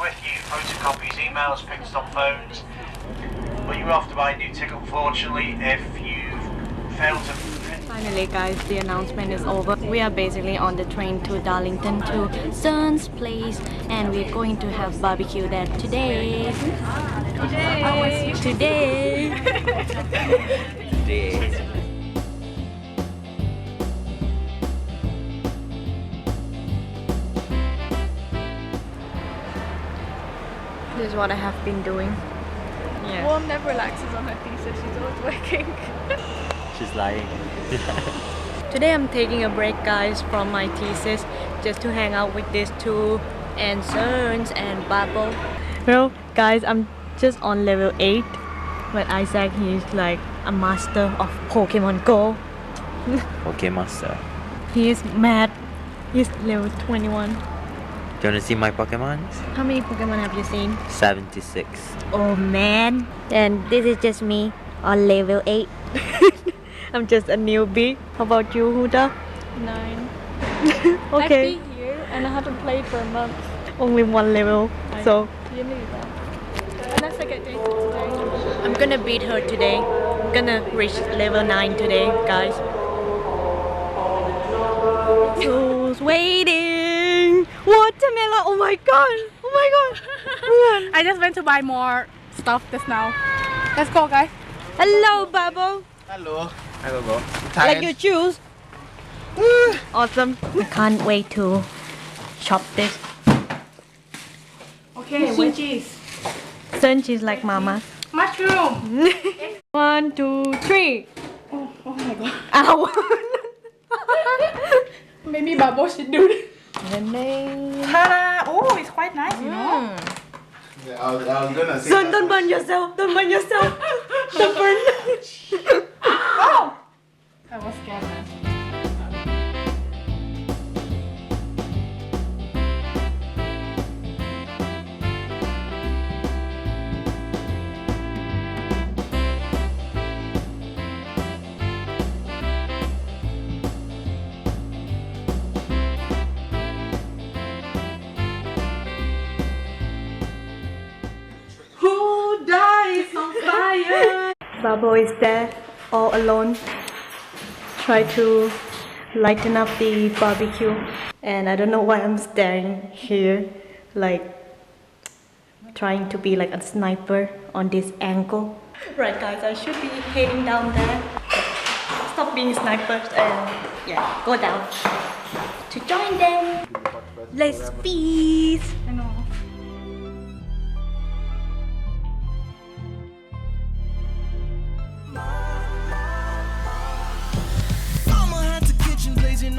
with you, photocopies, emails, pictures on phones. But you have to buy a new ticket, unfortunately, if you've failed to... Finally guys, the announcement is over. We are basically on the train to Darlington to Cern's place and we're going to have barbecue there today. Today. This is what I have been doing. Yeah. Mom never relaxes on her thesis, she's always working. She's lying. Today I'm taking a break guys from my thesis just to hang out with these two and Cern's and Bubble. Well guys, I'm just on level 8 but Isaac he's like a master of Pokemon Go. Okay, master. He's mad. He's level 21. Do you want to see my Pokemon? How many Pokemon have you seen? 76. Oh man. And this is just me on level 8. I'm just a newbie. How about you, Huda? 9. Okay. I've been here and I haven't played for a month. Only one level. So You knew that. Unless I get dated today. I'm gonna beat her today. I'm gonna reach level 9 today, guys. Who's waiting? Watermelon! Oh my god! Oh my god! I just went to buy more stuff just now. Let's go guys. Hello, Bubble. Hello. Hello, bro. Like you choose. Awesome. I can't wait to shop this. Okay, veggies. Cern, she's like mama. Mushroom. 1, 2, 3. Oh my god. Ow. Maybe Bubble should do this. And then... Ta-da! Oh, it's quite nice, you know. Yeah, I was gonna say. Cern, don't burn yourself. Don't burn yourself. Don't burn. Oh! I was scared, man. Who dies on fire? Bubble is there, all alone. Try to lighten up the barbecue. And I don't know why I'm staring here, like trying to be like a sniper on this angle. Right guys, I should be heading down there. Stop being snipers and yeah, go down to join them. Let's feast. I know.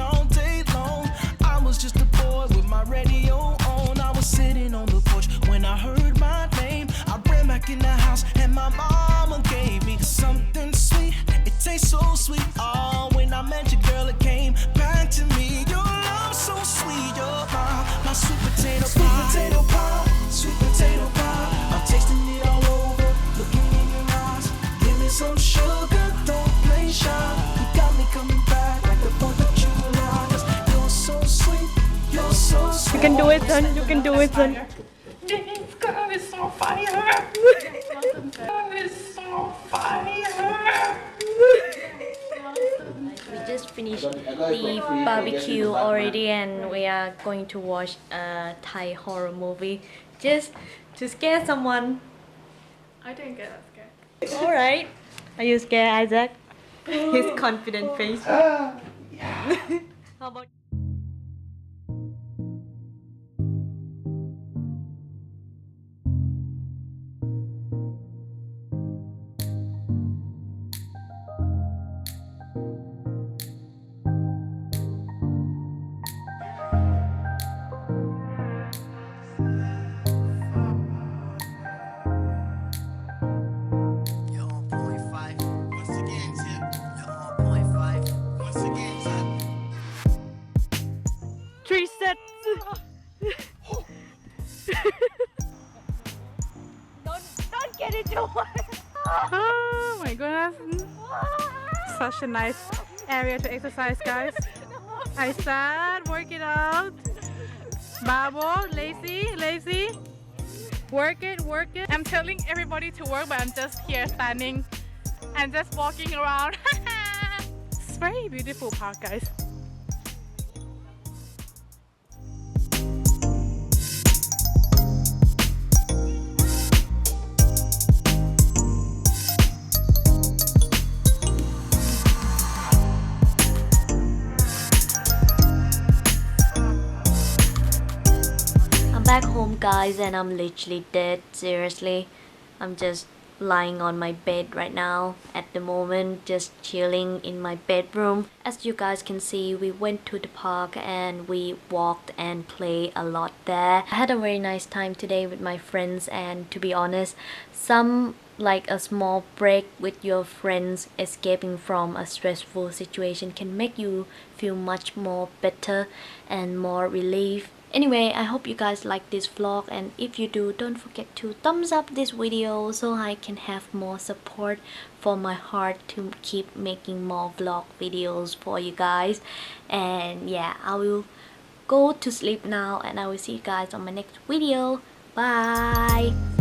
All day long, I was just a boy with my radio on. I was sitting on the porch when I heard my name. I ran back in the house and my mama gave me something sweet. It tastes so sweet. Oh, when I met you, girl, it came back to me. Your love so sweet. Your my sweet potato pie. Sweet potato pie. Sweet potato pie. I'm tasting it all over. Looking in your eyes. Give me some sugar. Don't play shy. You got me coming back like the 4th of July. You can do it, son. You can do it, son. This girl is so fire. This girl is so fire. We just finished the barbecue already and we are going to watch a Thai horror movie just to scare someone. I didn't get that scared. Alright. Are you scared, Isaac? His confident face. How about don't get into it. Oh my goodness. Such a nice area to exercise, guys. I start, work it out. Babo, lazy. Work it, work it. I'm telling everybody to work, but I'm just here standing and just walking around. It's very beautiful park, guys. Back home, guys, and I'm literally dead. Seriously, I'm just lying on my bed right now at the moment, just chilling in my bedroom. As you guys can see, we went to the park and we walked and played a lot there. I had a very nice time today with my friends, and to be honest, some like a small break with your friends escaping from a stressful situation can make you feel much more better and more relieved. Anyway, I hope you guys like this vlog, and if you do, don't forget to thumbs up this video so I can have more support for my heart to keep making more vlog videos for you guys. And yeah, I will go to sleep now, and I will see you guys on my next video. Bye.